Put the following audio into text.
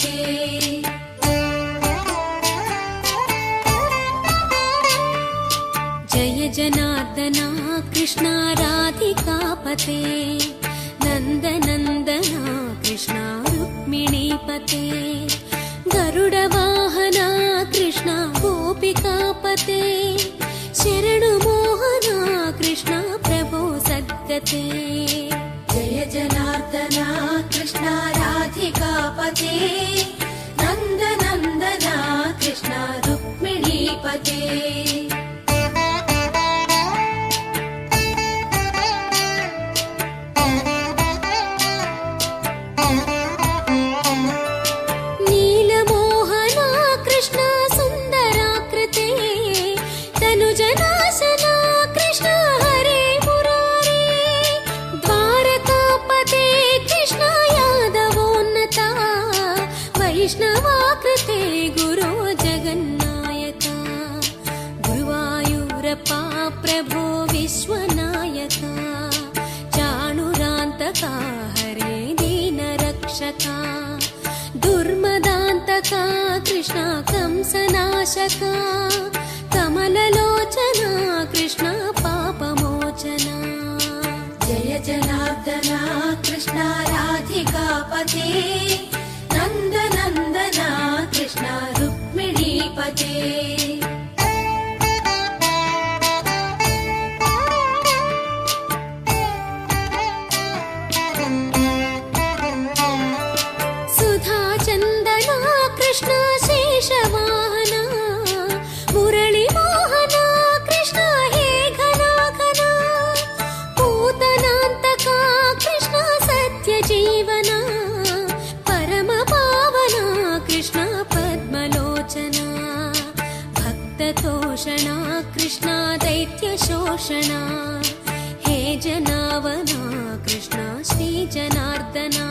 श्रीजनार्दनाकृष्णारुक्मिणीपते जय जनार्दना कृष्णा राधिकापते नन्दनन्दना कृष्णा रुक्मिणीपते गरुडवाहना कृष्णा गोपिकापते शरणुमोहना कृष्णा प्रभो सद्गते जय जनार्दना कृष्णा राधिकापते नन्दनन्दना कृष्णा रुक्मिणीपते वैष्णवाकृते गुरो जगन्नायका गुरुवायूरप्पा प्रभो विश्वनायका चाणुरान्तका हरे दीनरक्षका दुर्मदान्तका कृष्णा कंसनाशका कमललोचना कृष्णा पापमोचना जय जनार्दना कृष्णा राधिकापते नन्दनन्दना कृष्णा रुक्मिणीपते सुधाचन्दना कृष्णा शेषवाहना मुरळीमोहना कृष्णा हे घना घना पूतनान्तका कृष्णा सत्यजीवना कृष्णा पद्मलोचना भक्ततोषणा कृष्णा दैत्यशोषणा हे जनावना कृष्णा श्रीजनार्दना